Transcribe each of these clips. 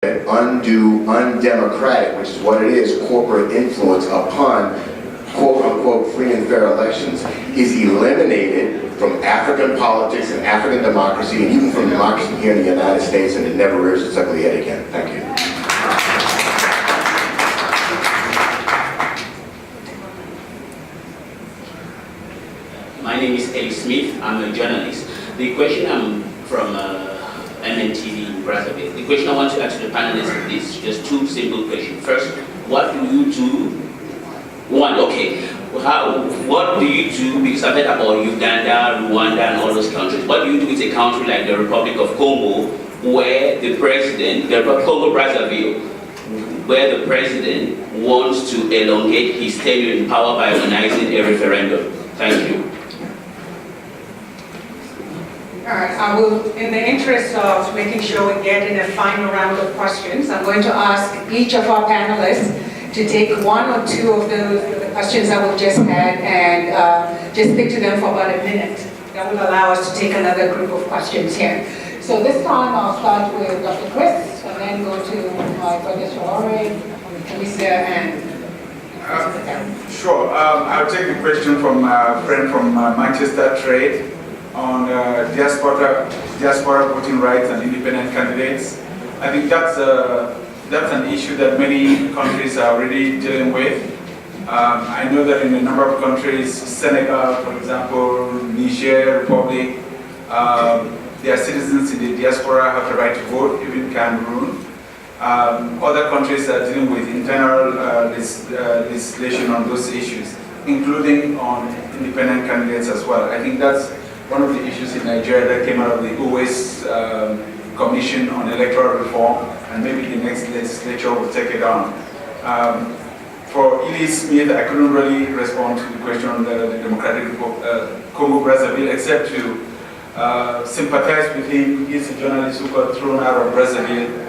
undue, undemocratic, which is what it is, corporate influence upon quote-unquote free and fair elections is eliminated from African politics and African democracy, and even from democracy here in the United States, and it never rears its ugly head again. Thank you. My name is Ellie Smith. I'm a journalist. The question I'm from MNTV in Brazzaville. The question I want to ask the panelists is just two simple questions. First, what do you do? What do you do? Because I've heard about Uganda, Rwanda, and all those countries. What do you do with a country like the Republic of Congo, where the president, Congo Brazzaville, where the president wants to elongate his tenure in power by organizing a referendum? Thank you. All right, I will, in the interest of making sure we get in a final round of questions, I'm going to ask each of our panelists to take one or two of the questions that we've just had and just stick to them for about a minute. That will allow us to take another group of questions here. So this time I'll start with Dr. Chris and then go to my brother Shalore, Lisa, and Sure. I'll take the question from a friend from Manchester Trade on diaspora voting rights and independent candidates. I think that's an issue that many countries are already dealing with. I know that in a number of countries, Senegal, for example, Niger Republic, their citizens in the diaspora have the right to vote, even Cameroon. Other countries are dealing with internal legislation on those issues, including on independent candidates as well. I think that's one of the issues in Nigeria that came out of the OAS Commission on Electoral Reform, and maybe the next legislature will take it on. For Ellie Smith, I couldn't really respond to the question on the Democratic Congo-Brazzaville, except to sympathize with him. He's a journalist who got thrown out of Brazzaville,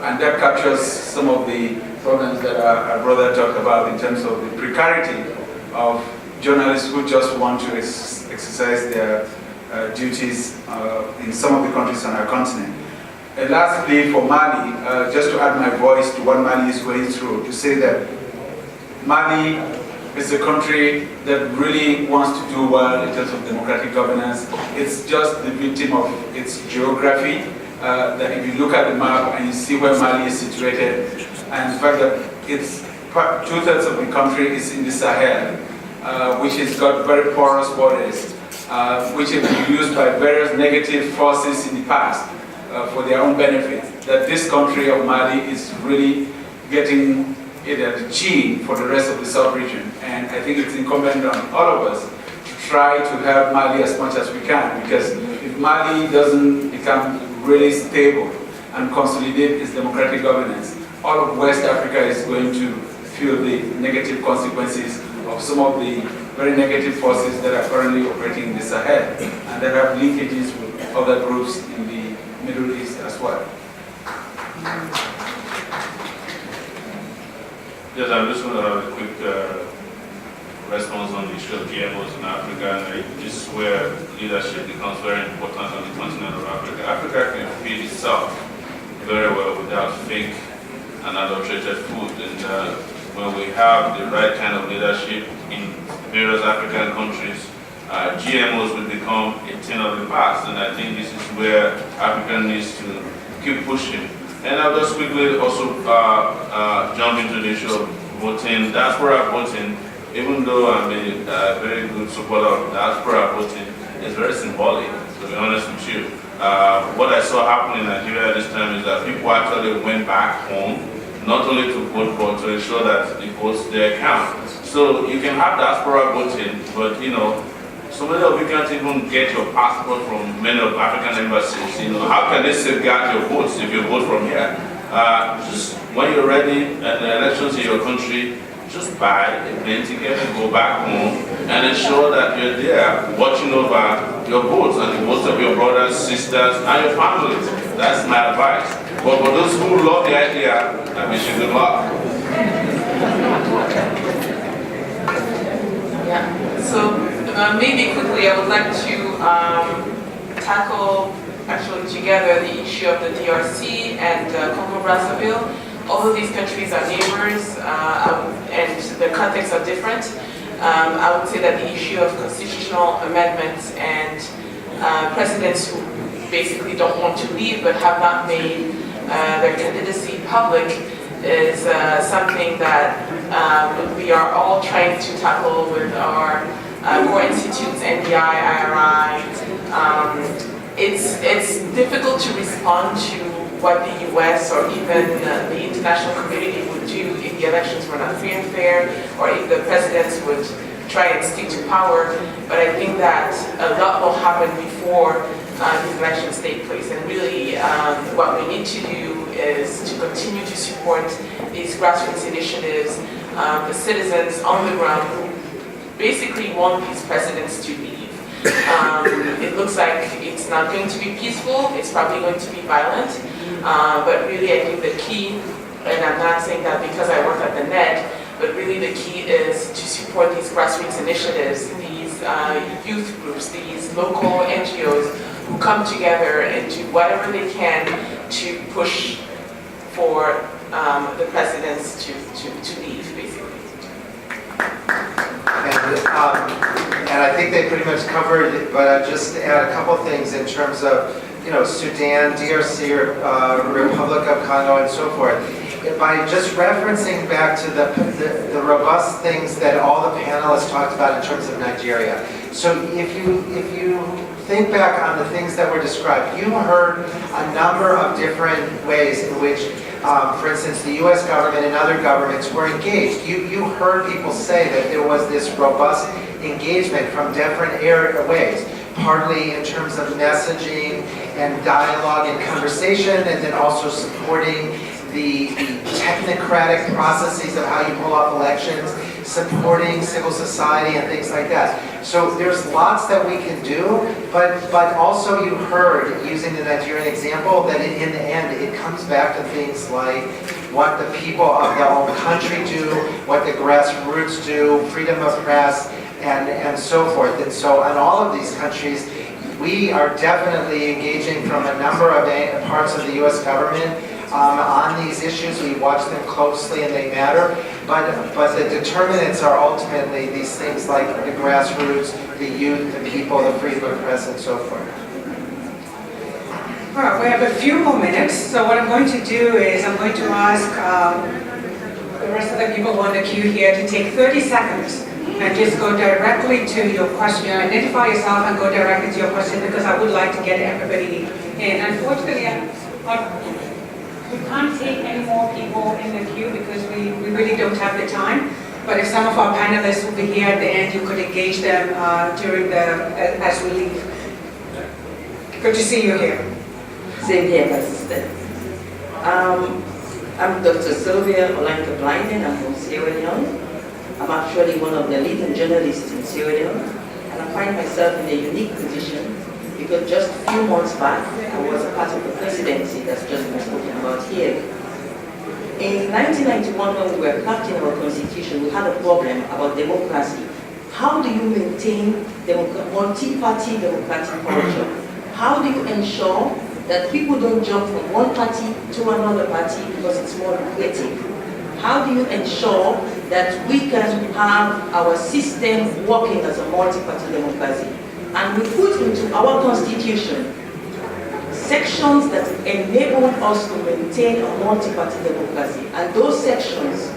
and that captures some of the problems that our brother talked about in terms of the precarity of journalists who just want to exercise their duties in some of the countries on our continent. And lastly, for Mali, just to add my voice to what Mali is going through, to say that Mali is a country that really wants to do well in terms of democratic governance. It's just the victim of its geography, that if you look at the map and you see where Mali is situated, and the fact that it's two-thirds of the country is in the Sahel, which has got very porous borders, which have been used by various negative forces in the past for their own benefit, that this country of Mali is really getting it at the chin for the rest of the sub-region. And I think it's incumbent on all of us to try to help Mali as much as we can, because if Mali doesn't become really stable and consolidate its democratic governance, all of West Africa is going to feel the negative consequences of some of the very negative forces that are currently operating in the Sahel and that have linkages with other groups in the Middle East as well. Yes, I'm just going to have a quick response on the issue of GMOs in Africa. And this is where leadership becomes very important on the continent of Africa. Africa can feed itself very well without fake and adulterated food. And when we have the right kind of leadership in various African countries, GMOs will become a thing of the past. And I think this is where Africa needs to keep pushing. And I'll just quickly also jump into the issue of voting. Diaspora voting, even though I'm a very good supporter of diaspora voting, is very symbolic, to be honest with you. What I saw happen in Nigeria this time is that people actually went back home, not only to vote, but to ensure that the votes there count. So you can have diaspora voting, but you know, so many of you can't even get your passport from many of African embassies. You know, how can they safeguard your votes if you vote from here? Just when you're ready at the elections in your country, just buy a plane ticket and go back home and ensure that you're there watching over your votes and the votes of your brothers, sisters, and your families. That's my advice. But for those who love the idea, I wish you good luck. Yeah. So maybe quickly, I would like to tackle actually together the issue of the DRC and Congo-Brazzaville. All of these countries are neighbors, and the contexts are different. I would say that the issue of constitutional amendments and presidents who basically don't want to leave but have not made their candidacy public is something that we are all trying to tackle with our core institutes, NDI, IRI. It's difficult to respond to what the US or even the international community would do if the elections were not free and fair, or if the presidents would try and stick to power. But I think that a lot will happen before these elections take place. And really, what we need to do is to continue to support these grassroots initiatives, the citizens on the ground who basically want these presidents to leave. It looks like it's not going to be peaceful, it's probably going to be violent, but really I think the key, and I'm not saying that because I work at the NED, but really the key is to support these grassroots initiatives, these youth groups, these local NGOs who come together and do whatever they can to push for the presidents to leave, basically. And I think they pretty much covered it, but I'll just add a couple things in terms of, Sudan, DRC, Republic of Congo, and so forth. By just referencing back to the robust things that all the panelists talked about in terms of Nigeria. So if you think back on the things that were described, you heard a number of different ways in which, for instance, the U.S. government and other governments were engaged. You heard people say that there was this robust engagement from different ways, partly in terms of messaging and dialogue and conversation, and then also supporting the technocratic processes of how you pull off elections, supporting civil society and things like that. So there's lots that we can do, but also you heard, using the Nigerian example, that in the end it comes back to things like what the people of the whole country do, what the grassroots do, freedom of press, and so forth. And so in all of these countries, we are definitely engaging from a number of parts of the U.S. government on these issues. We watch them closely and they matter, but the determinants are ultimately these things like the grassroots, the youth, the people, the freedom of press, and so forth. All right, we have a few more minutes, so what I'm going to do is I'm going to ask the rest of the people on the queue here to take 30 seconds and just go directly to your question. Identify yourself and go directly to your question, because I would like to get everybody in. Unfortunately, we can't take any more people in the queue because we really don't have the time. But if some of our panelists will be here at the end, you could engage them as we leave. Good to see you here. Same here, my sister. I'm Dr. Sylvia Olanka Blinden. I'm from Sierra Leone. I'm actually one of the leading journalists in Sierra Leone, and I find myself in a unique position because just a few months back, I was a part of the presidency that's just been spoken about here. In 1991, when we were crafting our constitution, we had a problem about democracy. How do you maintain multi-party democratic culture? How do you ensure that people don't jump from one party to another party because it's more lucrative? How do you ensure that we can have our system working as a multi-party democracy? And we put into our constitution sections that enable us to maintain a multi-party democracy. And those sections,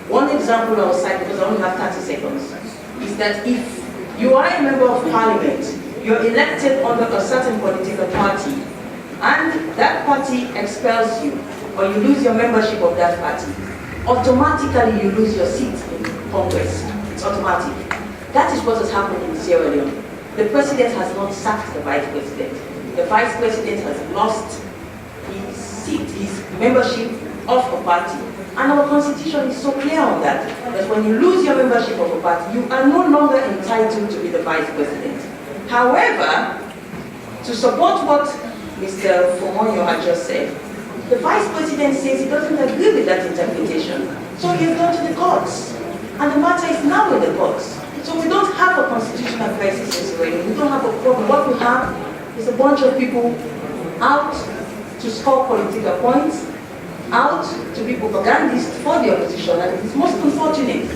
one example I'll cite because I only have 30 seconds, is that if you are a member of parliament, you're elected under a certain political party, and that party expels you, or you lose your membership of that party, automatically you lose your seat in Congress. It's automatic. That is what has happened in Sierra Leone. The president has not sacked the vice president. The vice president has lost his seat, his membership of a party. And our constitution is so clear on that, that when you lose your membership of a party, you are no longer entitled to be the vice president. However, to support what Mr. Fomonyo had just said, the vice president says he doesn't agree with that interpretation. So he has gone to the courts. And the matter is now in the courts. So we don't have a constitutional crisis in Sierra Leone. We don't have a problem. What we have is a bunch of people out to score political points, out to be propagandists for the opposition, and it is most unfortunate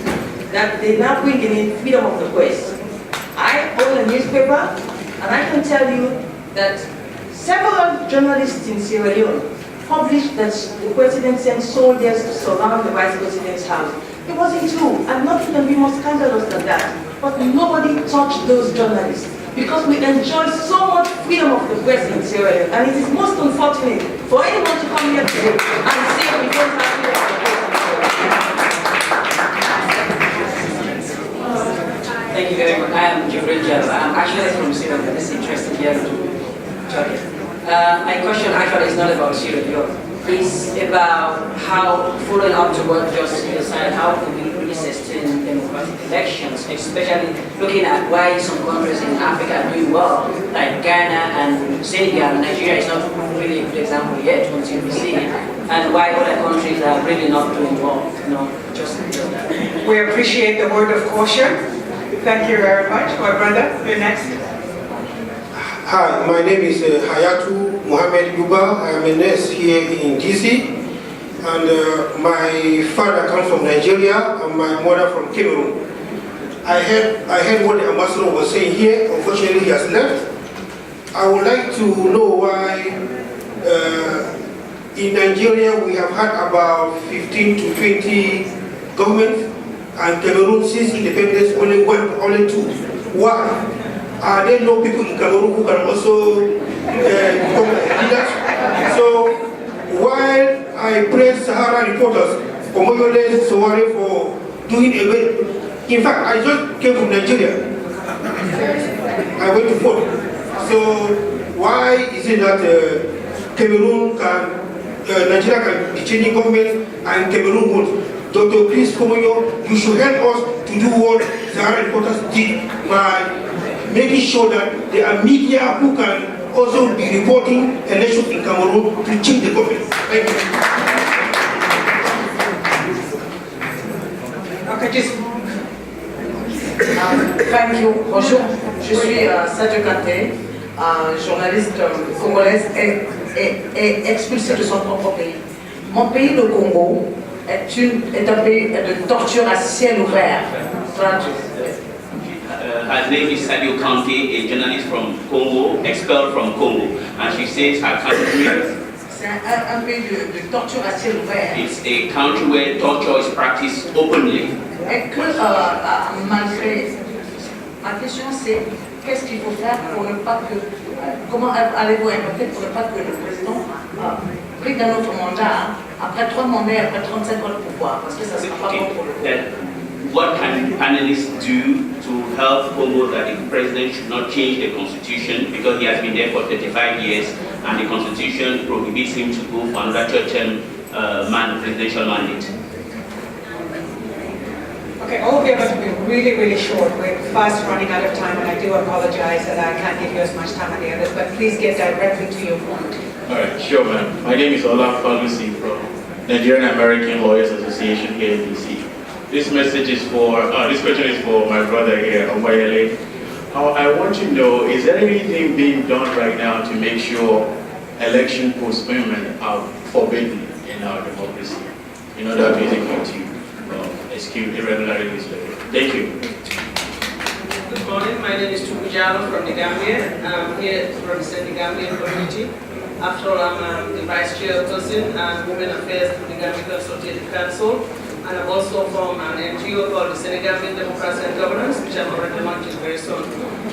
that they now bring in freedom of the press. I own a newspaper, and I can tell you that several journalists in Sierra Leone published that the president sent soldiers to surround the vice president's house. It wasn't true, and nothing can be more scandalous than that. But nobody touched those journalists because we enjoy so much freedom of the press in Sierra Leone, and it is most unfortunate for anyone to come here today and say we don't have freedom of the press in Sierra Leone. Thank you very much. I am Jibril Jal. I'm actually from Sierra Leone. It's interesting here to talk here. My question actually is not about Sierra Leone. It's about how, following up to what just you said, how can we really sustain democratic elections, especially looking at why some countries in Africa are doing well, like Ghana and Senegal. Nigeria is not really a good example yet until we see it, and why other countries are really not doing well. Just that. We appreciate the word of caution. Thank you very much. My brother, you're next. Hi, my name is Hayatu Mohamed Yuba. I am a nurse here in DC, and my father comes from Nigeria and my mother from Cameroon. I heard what the ambassador was saying here. Unfortunately, he has left. I would like to know why in Nigeria we have had about 15 to 20 governments, and Cameroon since independence only two. Why? Are there no people in Cameroon who can also become leaders? So while I praise Sahara reporters, Omoyole Sowore for doing a way, in fact, I just came from Nigeria. I went to vote. So why is it that Cameroon can, Nigeria can be changing government and Cameroon won't? Dr. Chris Komonyo, you should help us to do what Sahara reporters did by making sure that there are media who can also be reporting elections in Cameroon to change the government. Thank you. Okay, just Thank you. Bonjour, je suis Sadio Kanté, journaliste congolaise et expulsée de son propre pays. Mon pays, le Congo, est un pays de torture à ciel ouvert. Her name is Sadio Kanté, a journalist from Congo, expelled from Congo, and she says her country. C'est un pays de torture à ciel ouvert. It's a country where torture is practiced openly. Et que malgré, ma question c'est qu'est-ce qu'il faut faire pour ne pas que, comment allez-vous impacter pour ne pas que le président pris d'un autre mandat, après 3 mandats, après 35 ans de pouvoir, parce que ça ne sera pas bon pour le gouvernement. What can panelists do to help Congo that the president should not change the constitution because he has been there for 35 years and the constitution prohibits him to go for another third-term presidential mandate? okay, all of you are going to be really, really short. We're fast running out of time, and I do apologize that I can't give you as much time as the others, but please get directly to your point. All right, sure, ma'am. My name is Ola Falusi from Nigerian American Lawyers Association here in DC. This message is for, this question is for my brother here, Omoyele. I want to know, is there anything being done right now to make sure election postponement are forbidden in our democracy in order basically to execute irregularities later? Thank you. Good morning, my name is Tuku Jallo from the Gambia. I'm here to represent the Gambian community. After all, I'm the Vice Chairperson and Women Affairs for the Gambia Consultative Council. And I'm also from an NGO called the Senegambian Democracy and Governance, which I'm already launching very soon.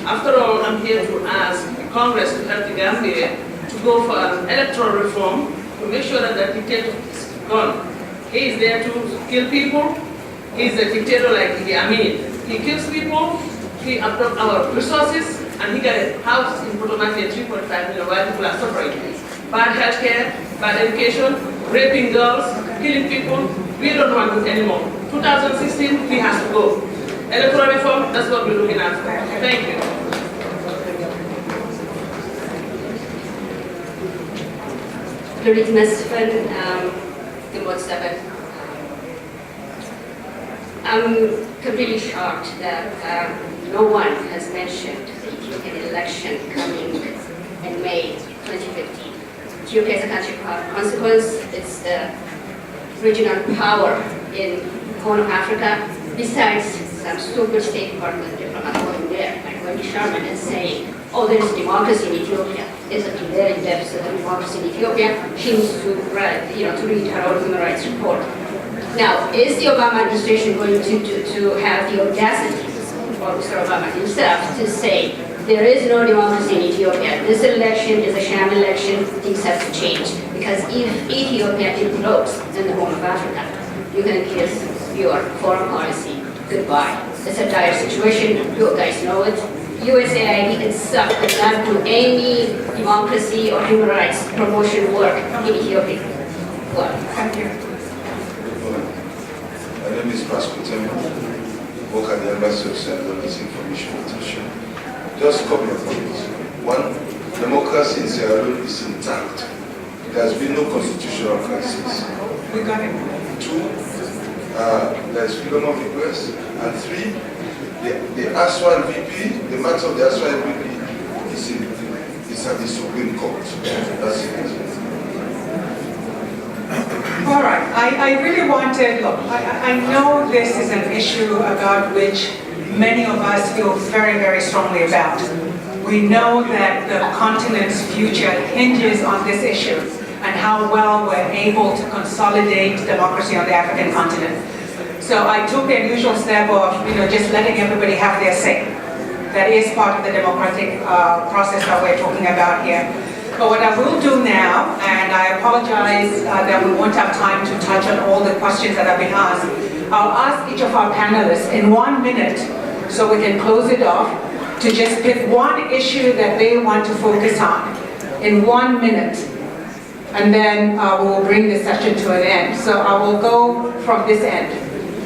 After all, I'm here to ask the Congress to help the Gambia to go for an electoral reform to make sure that the dictator is gone. He is there to kill people. He's a dictator like Idi Amin. He kills people, he absorbs our resources, and he got a house in Potomac at 3.5 million while people are suffering. Bad healthcare, bad education, raping girls, killing people. We don't want it anymore. 2016, he has to go. Electoral reform, that's what we're looking at. Thank you. Lorit Mesfin, Gimot 7. I'm completely shocked that no one has mentioned an election coming in May 2015. Ethiopia is a country of consequence. It's the regional power in the Horn of Africa. Besides some stupid State Department diplomat going there, like Wendy Sherman, and saying, oh, there is democracy in Ethiopia. There's a very deficit of democracy in Ethiopia. She needs to read, to read her own human rights report. Now, is the Obama administration going to have the audacity, or Mr. Obama himself, to say there is no democracy in Ethiopia? This election is a sham election. Things have to change because if Ethiopia implodes in the Horn of Africa, you can kiss your foreign policy goodbye. It's a dire situation. You guys know it. USAID itself does not do any democracy or human rights promotion work in Ethiopia. Well, Thank you. My name is Pascal Temple. Work at the Embassy of St. Louis Information Protection. Just a couple of points. One, democracy in Sierra Leone is intact. There has been no constitutional crisis. We got it. Two, there is freedom of the press. And three, the Aswan VP, the matter of the Aswan VP is at the Supreme Court. That's it. All right, I really wanted, look, I know this is an issue about which many of us feel very, very strongly about. We know that the continent's future hinges on this issue and how well we're able to consolidate democracy on the African continent. So I took the unusual step of, just letting everybody have their say. That is part of the democratic process that we're talking about here. But what I will do now, and I apologize that we won't have time to touch on all the questions that have been asked, I'll ask each of our panelists in 1 minute, so we can close it off, to just pick one issue that they want to focus on in 1 minute. And then we will bring the session to an end. So I will go from this end.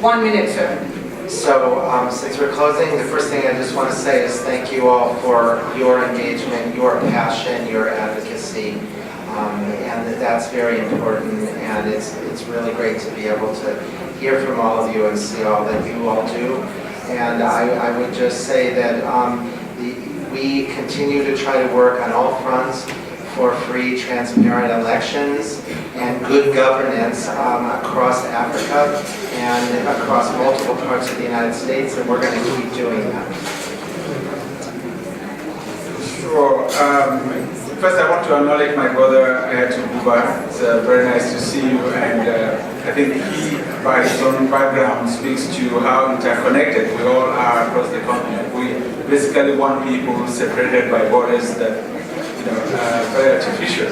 1 minute, sir. So since we're closing, the first thing I just want to say is thank you all for your engagement, your passion, your advocacy, and that's very important. And it's really great to be able to hear from all of you and see all that you all do. And I would just say that we continue to try to work on all fronts for free, transparent elections and good governance across Africa and across multiple parts of the United States, and we're going to keep doing that. Sure. First, I want to acknowledge my brother Ayatu Buba. It's very nice to see you, and I think he, by his own background, speaks to how interconnected we all are across the continent. We basically one people separated by borders that very artificial.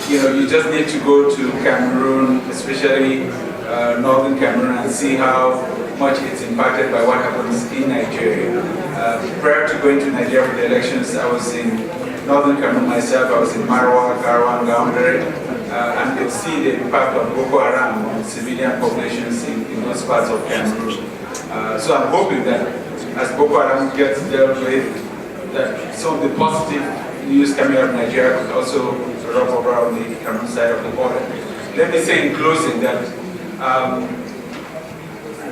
You just need to go to Cameroon, especially northern Cameroon, and see how much it's impacted by what happens in Nigeria. Prior to going to Nigeria for the elections, I was in northern Cameroon myself. I was in Marwa, Garwa, and Gaundere, and could see the impact of Boko Haram on civilian populations in those parts of Cameroon. So I'm hoping that as Boko Haram gets dealt with, that some of the positive news coming out of Nigeria could also rub over on the Cameroon side of the border. Let me say in closing that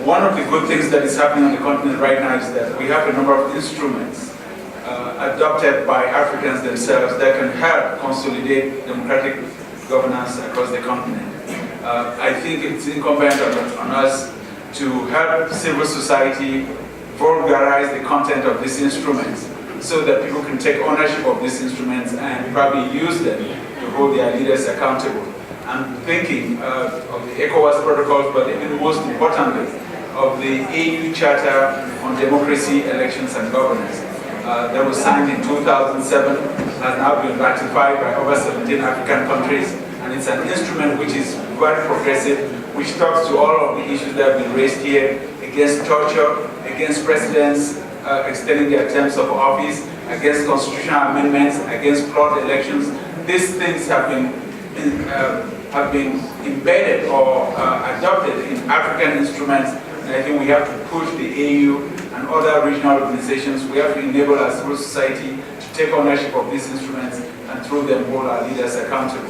one of the good things that is happening on the continent right now is that we have a number of instruments adopted by Africans themselves that can help consolidate democratic governance across the continent. I think it's incumbent on us to help civil society vulgarize the content of these instruments so that people can take ownership of these instruments and probably use them to hold their leaders accountable. I'm thinking of the ECOWAS protocols, but even most importantly, of the AU Charter on Democracy, Elections and Governance. That was signed in 2007, has now been ratified by over 17 African countries, and it's an instrument which is very progressive, which talks to all of the issues that have been raised here, against torture, against presidents extending their terms of office, against constitutional amendments, against flawed elections. These things have been embedded or adopted in African instruments, and I think we have to push the AU and other regional organizations. We have to enable our civil society to take ownership of these instruments and through them hold our leaders accountable.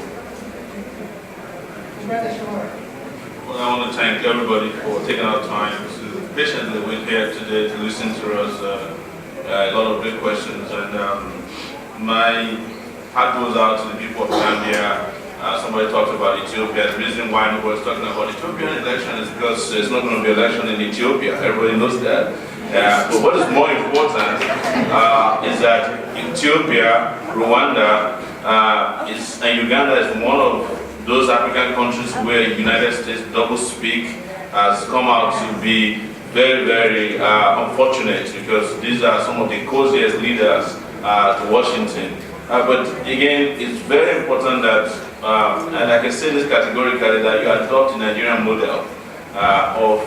Well, I want to thank everybody for taking our time to patiently wait here today to listen to us. A lot of great questions, and my heart goes out to the people of Gambia. Somebody talked about Ethiopia. The reason why nobody's talking about Ethiopian election is because there's not going to be election in Ethiopia. Everybody knows that. But what is more important is that Ethiopia, Rwanda, and Uganda is one of those African countries where the United States doublespeak has come out to be very, very unfortunate, because these are some of the coziest leaders to Washington. But again, it's very important that, and I can say this categorically, that you adopt the Nigerian model of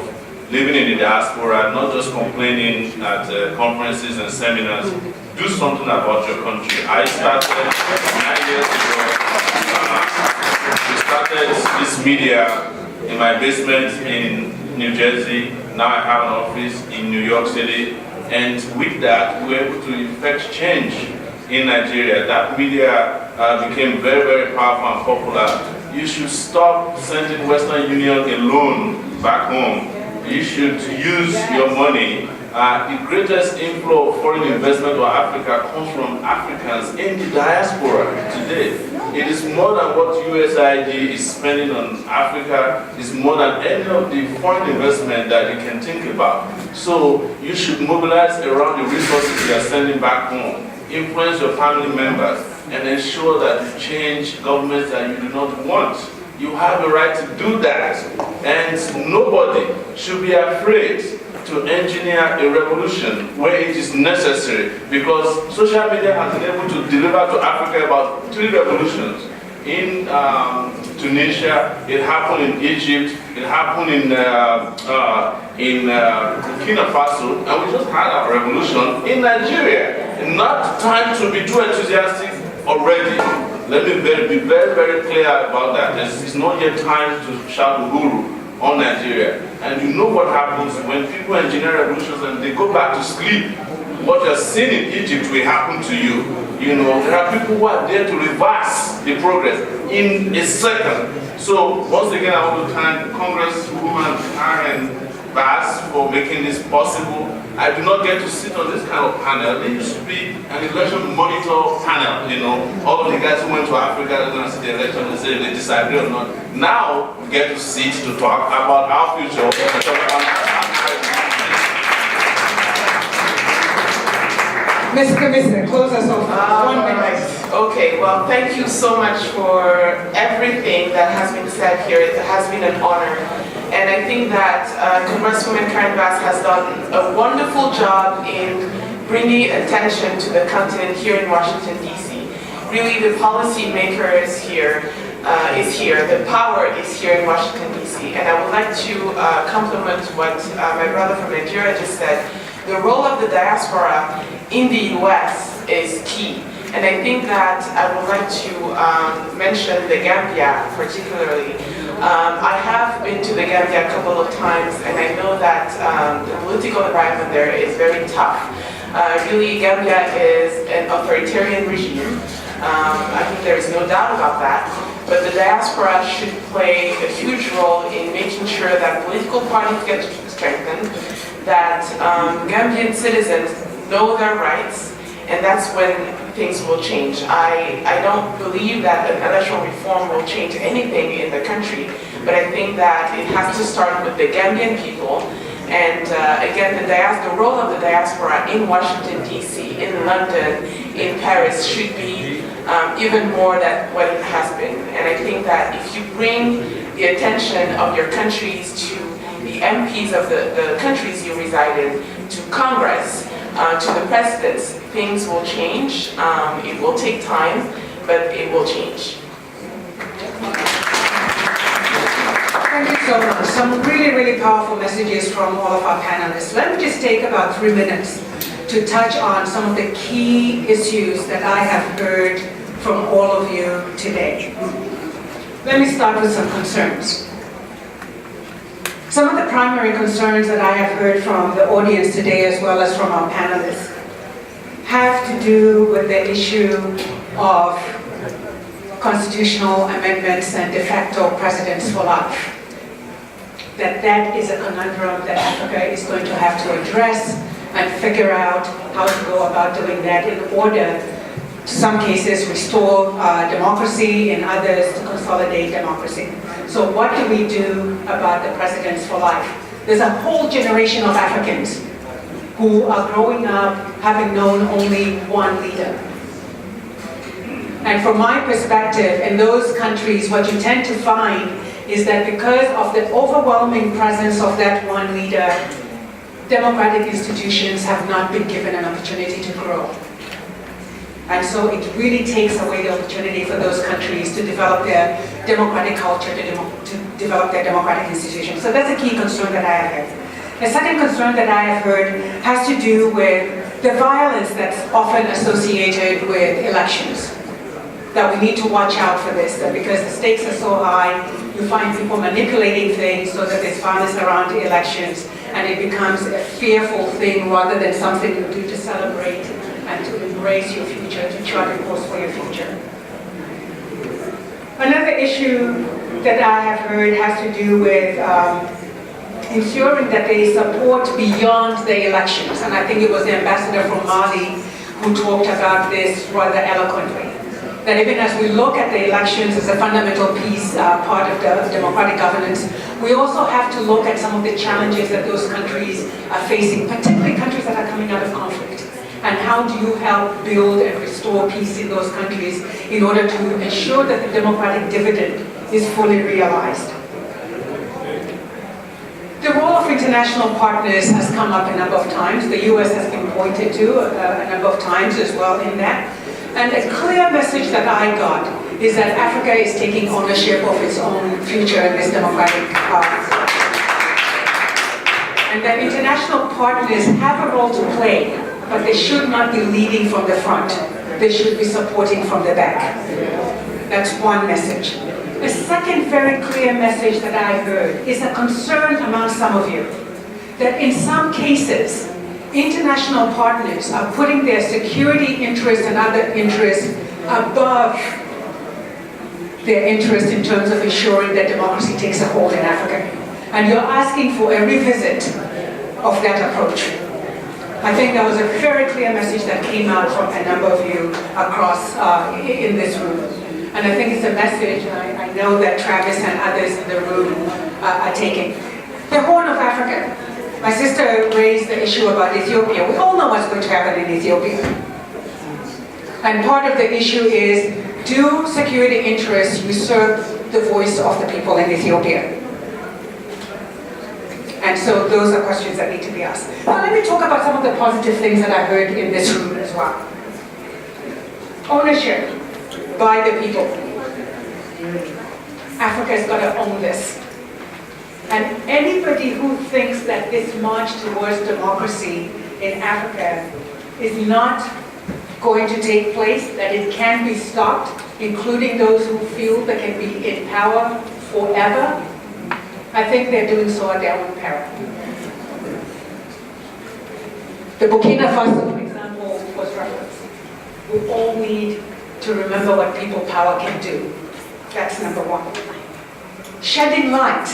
living in the diaspora, not just complaining at conferences and seminars. Do something about your country. I started 9 years ago. We started this media in my basement in New Jersey. Now I have an office in New York City. And with that, we were able to effect change in Nigeria. That media became very, very powerful and popular. You should stop sending Western Union alone back home. You should use your money. The greatest inflow of foreign investment to Africa comes from Africans in the diaspora today. It is more than what USAID is spending on Africa. It's more than any of the foreign investment that you can think about. So you should mobilize around the resources you are sending back home. Influence your family members and ensure that you change governments that you do not want. You have a right to do that, and nobody should be afraid to engineer a revolution where it is necessary, because social media has been able to deliver to Africa about 3 revolutions. In Tunisia, it happened in Egypt, it happened in Burkina Faso, and we just had a revolution in Nigeria. Not time to be too enthusiastic already. Let me be very, very clear about that. It's not yet time to shout uhuru on Nigeria. And you know what happens when people engineer revolutions and they go back to sleep. What you're seeing in Egypt will happen to you. You know, there are people who are there to reverse the progress in a second. So once again, I want to thank Congresswoman Karen Bass for making this possible. I do not get to sit on this kind of panel. There used to be an election monitor panel, you know. All of the guys who went to Africa, they're going to see the election and say if they disagree or not. Now, we get to sit to talk about our future. Mr. Commissioner, close us off. 1 minute. Okay, well, thank you so much for everything that has been said here. It has been an honor. And I think that Congresswoman Karen Bass has done a wonderful job in bringing attention to the continent here in Washington, D.C. Really, the policy maker is here, the power is here in Washington, D.C. And I would like to compliment what my brother from Nigeria just said. The role of the diaspora in the U.S. is key. And I think that I would like to mention the Gambia particularly. I have been to the Gambia a couple of times, and I know that the political environment there is very tough. Really, Gambia is an authoritarian regime. I think there is no doubt about that. But the diaspora should play a huge role in making sure that political parties get strengthened, that Gambian citizens know their rights, and that's when things will change. I don't believe that an electoral reform will change anything in the country, but I think that it has to start with the Gambian people. And again, the role of the diaspora in Washington, D.C., in London, in Paris should be even more than what it has been. And I think that if you bring the attention of your countries to the MPs of the countries you reside in, to Congress, to the presidents, things will change. It will take time, but it will change. Thank you so much. Some really, really powerful messages from all of our panelists. Let me just take about 3 minutes to touch on some of the key issues that I have heard from all of you today. Let me start with some concerns. Some of the primary concerns that I have heard from the audience today, as well as from our panelists, have to do with the issue of constitutional amendments and de facto presidents for life. That is a conundrum that Africa is going to have to address and figure out how to go about doing that in order some cases restore democracy, in others to consolidate democracy. So what do we do about the presidents for life? There's a whole generation of Africans who are growing up having known only one leader. And from my perspective, in those countries, what you tend to find is that because of the overwhelming presence of that one leader, democratic institutions have not been given an opportunity to grow. And so it really takes away the opportunity for those countries to develop their democratic culture, to develop their democratic institutions. So that's a key concern that I have had. A second concern that I have heard has to do with the violence that's often associated with elections. That we need to watch out for this, that because the stakes are so high, you find people manipulating things so that there's violence around the elections, and it becomes a fearful thing rather than something you do to celebrate and to embrace your future, to chart a course for your future. Another issue that I have heard has to do with ensuring that they support beyond the elections, and I think it was the ambassador from Mali who talked about this rather eloquently. That even as we look at the elections as a fundamental piece, part of the democratic governance, we also have to look at some of the challenges that those countries are facing, particularly countries that are coming out of conflict. And how do you help build and restore peace in those countries in order to ensure that the democratic dividend is fully realized? The role of international partners has come up a number of times. The US has been pointed to a number of times as well in that. And a clear message that I got is that Africa is taking ownership of its own future in this democratic process. And that international partners have a role to play, but they should not be leading from the front. They should be supporting from the back. That's one message. The second very clear message that I heard is a concern among some of you that in some cases, international partners are putting their security interests and other interests above their interest in terms of ensuring that democracy takes a hold in Africa. And you're asking for a revisit of that approach. I think that was a very clear message that came out from a number of you across in this room. And I think it's a message I know that Travis and others in the room are taking. The Horn of Africa. My sister raised the issue about Ethiopia. We all know what's going to happen in Ethiopia. And part of the issue is, do security interests usurp the voice of the people in Ethiopia? And so those are questions that need to be asked. Now let me talk about some of the positive things that I heard in this room as well. Ownership by the people. Africa's got to own this. And anybody who thinks that this march towards democracy in Africa is not going to take place, that it can be stopped, including those who feel they can be in power forever, I think they're doing so at their own peril. The Burkina Faso, for example, was referenced. We all need to remember what people power can do. That's number one. Shedding light.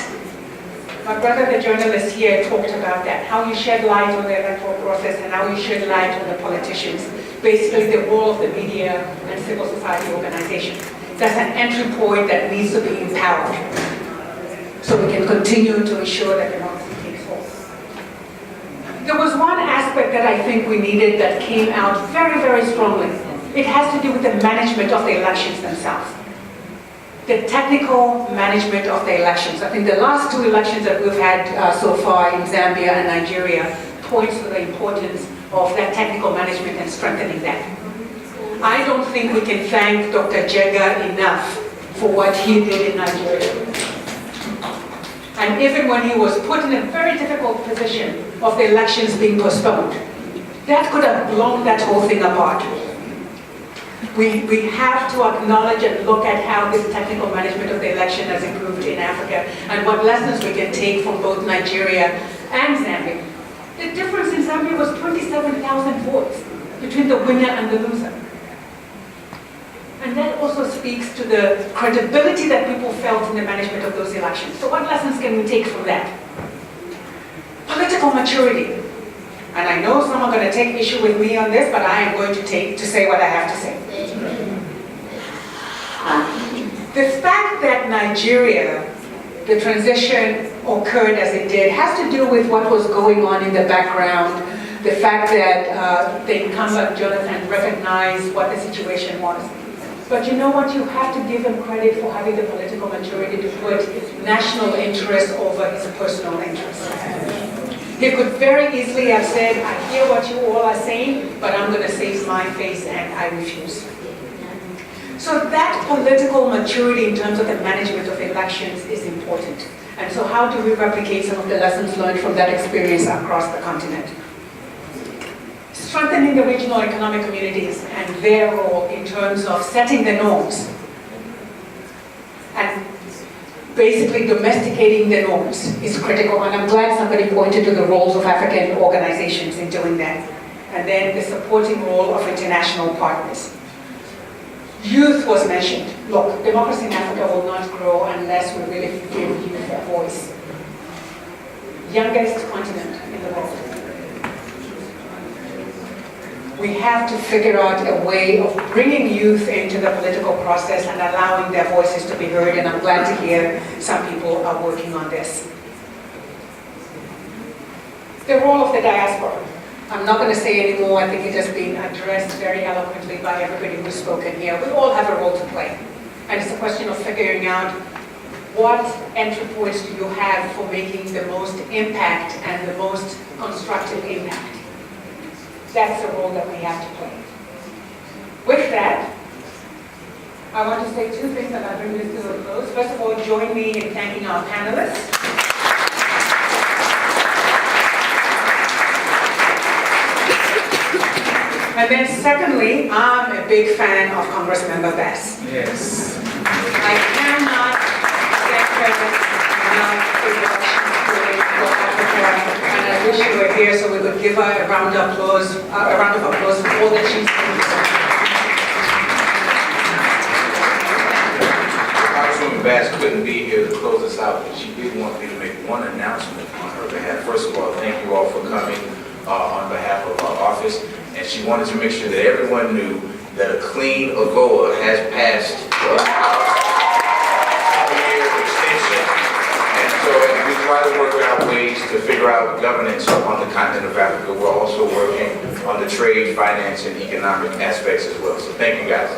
My brother, the journalist here, talked about that, how you shed light on the electoral process and how you shed light on the politicians. Basically, the role of the media and civil society organizations. That's an entry point that needs to be empowered, so we can continue to ensure that democracy takes hold. There was one aspect that I think we needed that came out very, very strongly. It has to do with the management of the elections themselves. The technical management of the elections. I think the last two elections that we've had so far in Zambia and Nigeria points to the importance of that technical management and strengthening that. I don't think we can thank Dr. Jega enough for what he did in Nigeria. And even when he was put in a very difficult position of the elections being postponed, that could have blown that whole thing apart. We have to acknowledge and look at how this technical management of the election has improved in Africa and what lessons we can take from both Nigeria and Zambia. The difference in Zambia was 27,000 votes between the winner and the loser. And that also speaks to the credibility that people felt in the management of those elections. So what lessons can we take from that? Political maturity. And I know some are going to take issue with me on this, but I am going to say what I have to say. The fact that Nigeria, the transition occurred as it did, has to do with what was going on in the background, the fact that the incumbent Jonathan recognized what the situation was. But you know what? You have to give him credit for having the political maturity to put national interest over his personal interest. He could very easily have said, I hear what you all are saying, but I'm going to save my face and I refuse. So that political maturity in terms of the management of elections is important. And so how do we replicate some of the lessons learned from that experience across the continent? Strengthening the regional economic communities and their role in terms of setting the norms and basically domesticating the norms is critical, and I'm glad somebody pointed to the roles of African organizations in doing that. And then the supporting role of international partners. Youth was mentioned. Look, democracy in Africa will not grow unless we really give youth a voice. Youngest continent in the world. We have to figure out a way of bringing youth into the political process and allowing their voices to be heard, and I'm glad to hear some people are working on this. The role of the diaspora. I'm not going to say any more. I think it has been addressed very eloquently by everybody who's spoken here. We all have a role to play, and it's a question of figuring out what entry points do you have for making the most impact and the most constructive impact. That's the role that we have to play. With that, I want to say two things and I'll bring this to a close. First of all, join me in thanking our panelists. And then secondly, I'm a big fan of Congressmember Bass. Yes. I cannot get credit enough for the election for Africa. And I wish you were here so we could give her a round of applause for all that she's doing. Congresswoman Bass couldn't be here to close us out, but she did want me to make one announcement on her behalf. First of all, thank you all for coming on behalf of our office. And she wanted to make sure that everyone knew that a clean AGOA has passed the House extension. And so as we try to work out ways to figure out governance on the continent of Africa, we're also working on the trade, finance, and economic aspects as well. So thank you guys.